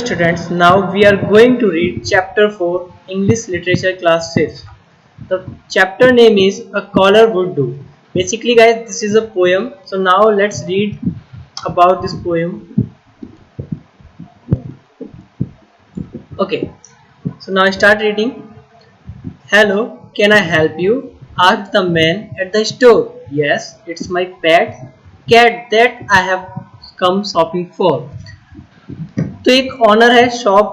Students, now we are going to read chapter 4 English Literature class 5th. The chapter name is A Caller Would Do. Basically guys, this is a poem. So now let's read about this poem. Okay, so now start reading. Hello, can I help you? Asked the man at the store. Yes, it's my pet cat that I have come shopping for. तो एक honour है, shop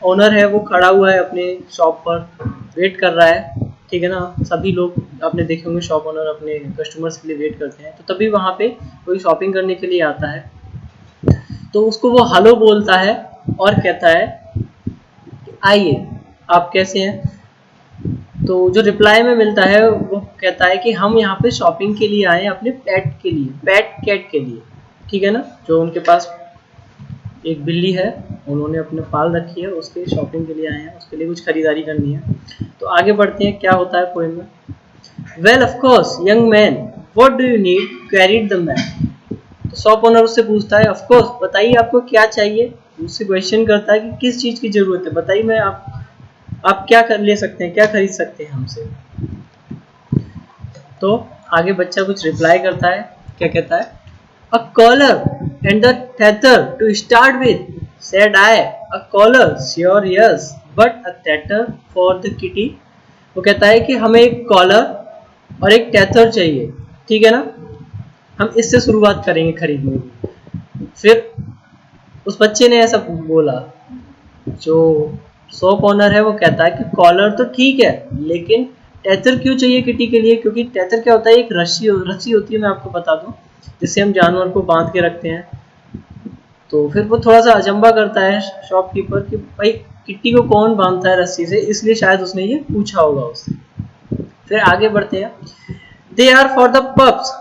owner है, वो खड़ा हुआ है अपने shop पर, वेट कर रहा है। ठीक है ना, सभी लोग आपने देखे होंगे शॉप ओनर अपने कस्टमर्स के लिए वेट करते हैं। तो तभी वहाँ पे कोई शॉपिंग करने के लिए आता है, तो उसको वो हेलो बोलता है और कहता है आइए, आप कैसे हैं। तो जो रिप्लाई में मिलता है वो कहता है कि हम यहाँ पे शॉपिंग के लिए आए हैं अपने पेट के लिए, पेट कैट के लिए। ठीक है ना, जो उनके पास एक बिल्ली है, उन्होंने अपने पाल रखी है, उसके शॉपिंग के लिए आए हैं, उसके लिए कुछ खरीदारी करनी है। तो आगे बढ़ते हैं, क्या होता है पोएम में। Well of course young man, what do you need, queried the man. तो शॉप ओनर उससे पूछता है, ऑफ कोर्स बताइए आपको क्या चाहिए। उससे क्वेश्चन करता है कि किस चीज की जरूरत है, बताइए, मैं आप क्या कर ले सकते हैं, क्या खरीद सकते हैं हमसे। तो आगे बच्चा कुछ रिप्लाई करता है, क्या कहता है, A collar and the tether to start with, said I. A collar, sure yes, but a tether for the kitty. वो कहता है कि हमें एक कॉलर और एक टेथर चाहिए। ठीक है ना, हम इससे शुरुआत करेंगे खरीदने की। फिर उस बच्चे ने ऐसा बोला, जो शॉप ओनर है वो कहता है कि कॉलर तो ठीक है, लेकिन टेथर क्यों चाहिए किटी के लिए, क्योंकि टेथर क्या होता है, एक रस्सी होती है, मैं आपको बता दूं, जिससे हम जानवर को बांध के रखते हैं। तो फिर वो थोड़ा सा अचंभा करता है शॉपकीपर कि भाई किट्टी को कौन बांधता है रस्सी से, इसलिए शायद उसने ये पूछा होगा उससे। फिर आगे बढ़ते हैं। They are for the pups,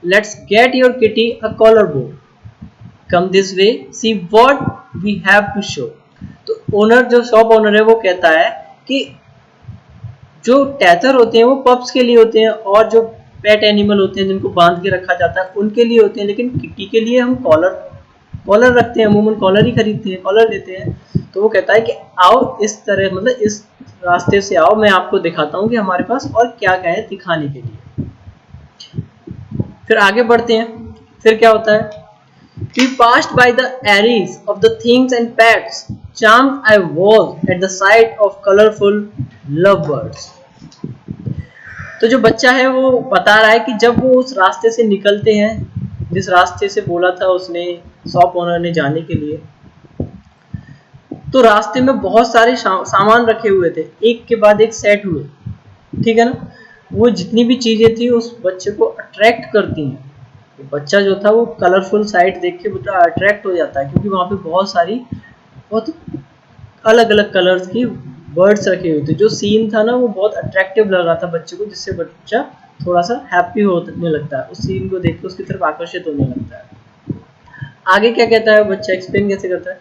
let's get your kitty a collar bow, come this way, see what we have to show. तो ओनर, जो शॉप ओनर है, वो कहता है कि जो टेथर होते हैं वो पप्स के लिए होते हैं, और जो पेट एनिमल होते हैं जिनको बांध के रखा जाता है उनके लिए होते हैं, लेकिन किट्टी के लिए हम कॉलर रखते हैं, अमूमन कॉलर ही खरीदते हैं, कॉलर लेते हैं। तो वो कहता है कि आओ इस तरह, मतलब इस रास्ते से आओ, मैं आपको दिखाता हूँ कि हमारे पास और क्या क्या है दिखाने के लिए। फिर आगे बढ़ते हैं, फिर क्या होता है। We passed by the areas of the things and pets, charmed I was at the sight of colorful lovebirds. तो जो बच्चा है वो बता रहा है कि जब वो उस रास्ते से निकलते हैं, जिस रास्ते से बोला था उसने शॉप ओनर ने जाने के लिए, तो रास्ते में बहुत सारे सामान रखे हुए थे, एक के बाद एक सेट हुए। ठीक है ना, वो जितनी भी चीजें थी उस बच्चे को अट्रैक्ट करती हैं। बच्चा जो था वो कलरफुल साइट देख के बच्चा अट्रैक्ट हो जाता है, क्योंकि वहां पे बहुत अलग अलग कलर्स की बर्ड्स रखे हुए थे। जो सीन था ना वो बहुत अट्रैक्टिव लग रहा था बच्चे को, जिससे बच्चा थोड़ा सा हैप्पी होने लगता है, उस सीन को देख के उसकी तरफ आकर्षित होने लगता है। आगे क्या कहता है बच्चा, एक्सप्लेन कैसे करता है।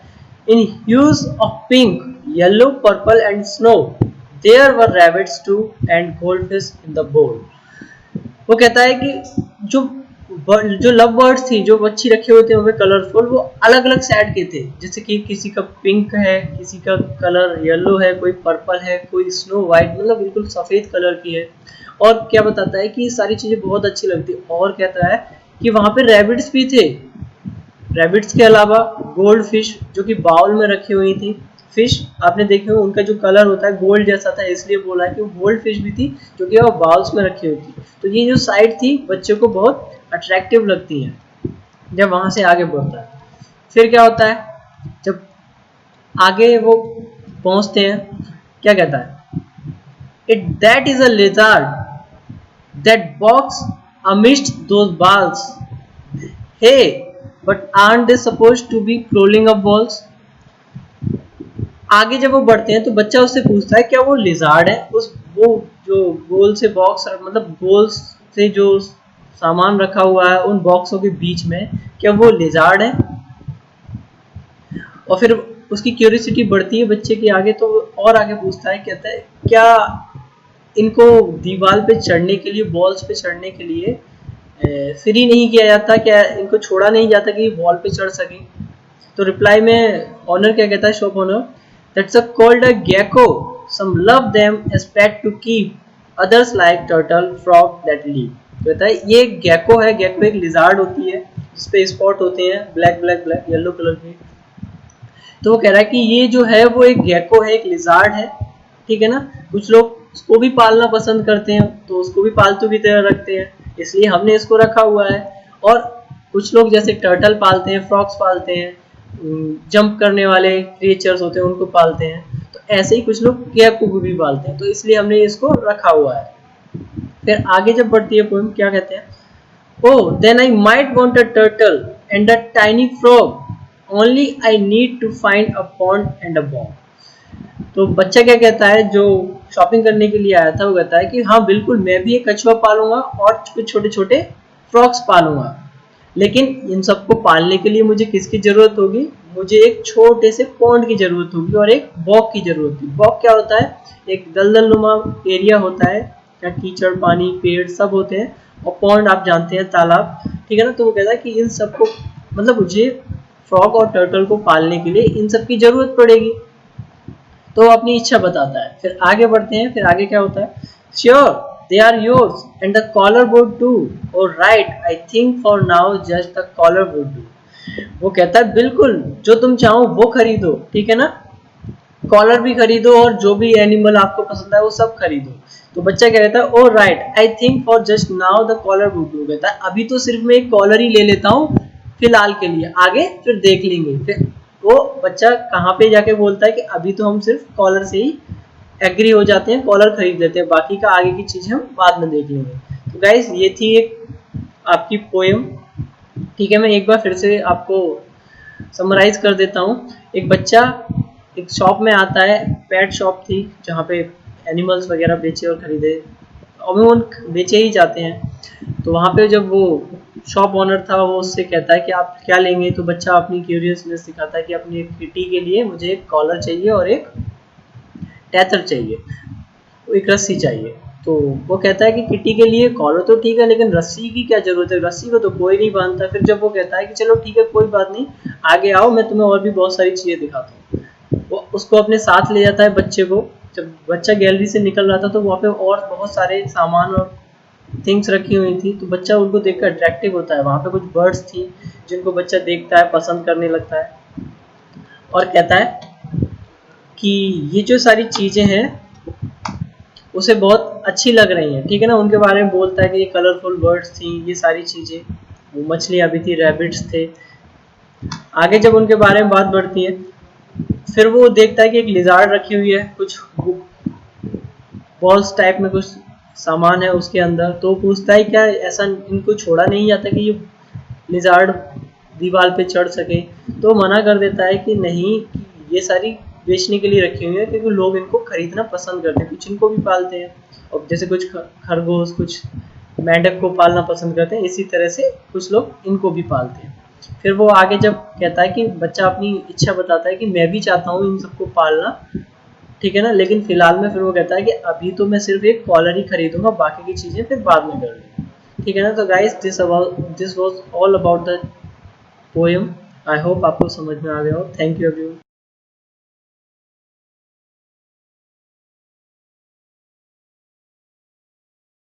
In hues of pink, yellow, purple and snow, there were rabbits too and goldfish in the bowl. वो कहता है कि जो लव बर्ड्स थी, जो बच्ची रखे हुए थे वो कलरफुल, वो अलग अलग शेड के थे, जैसे कि किसी का पिंक है, किसी का कलर येलो है, कोई पर्पल है, कोई स्नो वाइट, मतलब बिल्कुल सफेद कलर की है। और क्या बताता है कि ये सारी चीजें बहुत अच्छी लगती, और कहता है कि वहां पे रैबिट्स भी थे। रैबिट्स के अलावा गोल्ड फिश, जो कि बाउल में रखी हुई थी। फिश आपने देखे हो, उनका जो कलर होता है गोल्ड जैसा था, इसलिए बोला है कि वो गोल्ड फिश भी थी, जो कि वो बाउल्स में रखी हुई थी। तो ये जो साइड थी बच्चे को बहुत अट्रैक्टिव लगती है जब वहां से आगे बढ़ता है। फिर क्या होता है, जब आगे वो पहुंचते हैं, क्या कहता है, it that is a lizard that box amidst those balls, hey but aren't they supposed to be crawling up balls। आगे जब वो बढ़ते हैं तो बच्चा उससे पूछता है क्या वो लिजार्ड है, वो जो गोल से बॉक्स, मतलब गोल से जो सामान रखा हुआ है उन बॉक्सों के बीच में, क्या वो लिजार्ड है। और फिर उसकी क्यूरियोसिटी बढ़ती है बच्चे की आगे, तो और आगे पूछता है, कहता है क्या इनको दीवार पे चढ़ने के लिए, बॉल्स पे चढ़ने के लिए फ्री नहीं किया जाता, क्या इनको छोड़ा नहीं जाता कि वॉल पे चढ़ सके। तो रिप्लाई में ऑनर क्या कहता है, shop owner, that's a called a gecko, some love them as pet to keep, others like turtle, frog that live. कहता है ये गेको है, गेको एक लिजार्ड होती है जिसपे स्पॉट होते हैं black black black yellow colour के। तो वो कह रहा है कि ये जो है वो एक गेको है, एक लिजार्ड है, ठीक है ना। कुछ लोग उसको भी पालना पसंद करते हैं तो उसको भी पालतू की तरह रखते हैं, इसलिए हमने इसको रखा हुआ है। और कुछ लोग जैसे टर्टल पालते हैं, फ्रॉक्स पालते हैं, जंप करने वाले क्रिएचर्स होते हैं उनको पालते हैं, तो ऐसे ही कुछ लोग गेको को भी पालते हैं, तो इसलिए हमने इसको रखा हुआ है। फिर आगे जब बढ़ती है पोएम, क्या कहते हैं, oh then I might want a turtle and a tiny frog, only I need to find a pond and a bomb। तो बच्चा क्या कहता है जो शॉपिंग करने के लिए आया था, वो कहता है कि हाँ बिल्कुल मैं भी एक कछुआ पालूंगा और कुछ छोटे छोटे फ्रॉक्स पालूंगा, लेकिन इन सबको पालने के लिए मुझे किसकी जरूरत होगी, मुझे एक छोटे से पॉन्ड की जरूरत होगी और एक बॉग की जरूरत होगी। बॉग क्या होता है, एक दलदल नुमा एरिया होता है, क्या कीचड़ पानी पेड़ सब होते हैं, और पॉन्ड आप जानते हैं तालाब, ठीक है ना। तो वो कहता है कि इन सबको मतलब मुझे फ्रॉग और टर्टल को पालने के लिए इन सब की जरूरत पड़ेगी, तो वो अपनी इच्छा बताता है। फिर आगे बढ़ते हैं, फिर आगे क्या होता है, sure they are yours and the collar would do, और right I think for now just the collar would do. वो कहता है बिल्कुल जो तुम चाहो वो खरीदो, ठीक है ना, कॉलर भी खरीदो और जो भी एनिमल आपको पसंद है वो सब खरीदो। तो बच्चा क्या कहता है, oh right I think for just now the collar would do. कहता है अभी तो सिर्फ मैं एक कॉलर ही ले लेता हूँ फिलहाल के लिए, आगे फिर देख लेंगे। फिर वो बच्चा कहाँ पे जाके बोलता है कि अभी तो हम सिर्फ कॉलर से ही एग्री हो जाते हैं, कॉलर खरीद लेते हैं, बाकी का आगे की चीज हम बाद में देख लेंगे। तो गाइस ये थी एक आपकी पोएम, ठीक है। मैं एक बार फिर से आपको समराइज कर देता हूँ। एक बच्चा एक शॉप में आता है, पेट शॉप थी जहाँ पे एनिमल्स वगैरह बेचे और खरीदे, अमूमन बेचे ही जाते हैं। तो वहाँ पे जब वो शॉप ओनर था वो उससे कहता है कि आप क्या लेंगे, तो बच्चा अपनी क्यूरियसनेस दिखाता है कि अपनी एक किटी के लिए मुझे एक कॉलर चाहिए और एक टेथर चाहिए, एक रस्सी चाहिए। तो वो कहता है कि किटी के लिए कॉलर तो ठीक है लेकिन रस्सी की क्या जरूरत है, रस्सी को तो कोई नहीं बांधता। फिर जब वो कहता है कि चलो ठीक है कोई बात नहीं, आगे आओ मैं तुम्हें और भी बहुत सारी चीजें दिखाता हूँ, वो उसको अपने साथ ले जाता है बच्चे को। जब बच्चा गैलरी से निकल रहा था तो वहाँ पे और बहुत सारे सामान और थिंग्स रखी हुई थी, तो बच्चा उनको देखकर अट्रैक्टिव होता है। वहाँ पे कुछ बर्ड्स थी जिनको बच्चा देखता है, पसंद करने लगता है और कहता है कि ये जो सारी चीजें हैं उसे बहुत अच्छी लग रही हैं, ठीक है ना। उनके बारे में बोलता है कि ये कलरफुल बर्ड्स थी, ये सारी चीजें, वो मछलियाँ भी थी, रैबिट्स थे। आगे जब उनके बारे में बात बढ़ती है, फिर वो देखता है कि एक लिजार्ड रखी हुई है, कुछ बॉल्स टाइप में कुछ सामान है उसके अंदर। तो पूछता है क्या ऐसा इनको छोड़ा नहीं जाता कि ये लिजार्ड दीवार पे चढ़ सके, तो मना कर देता है कि नहीं, ये सारी बेचने के लिए रखी हुई है क्योंकि लोग इनको खरीदना पसंद करते हैं, कुछ इनको भी पालते हैं, और जैसे कुछ खरगोश कुछ मेंढक को पालना पसंद करते हैं, इसी तरह से कुछ लोग इनको भी पालते हैं। फिर वो आगे जब कहता है कि बच्चा अपनी इच्छा बताता है कि मैं भी चाहता हूँ इन सबको पालना, ठीक है ना, लेकिन फिलहाल में फिर वो कहता है कि अभी तो मैं सिर्फ एक कॉलर ही खरीदूंगा, बाकी की चीजें फिर बाद में कर लूंगा, ठीक है ना। तो guys this was all about the poem. I hope आपको समझ में आ गया हो। Thank you everyone.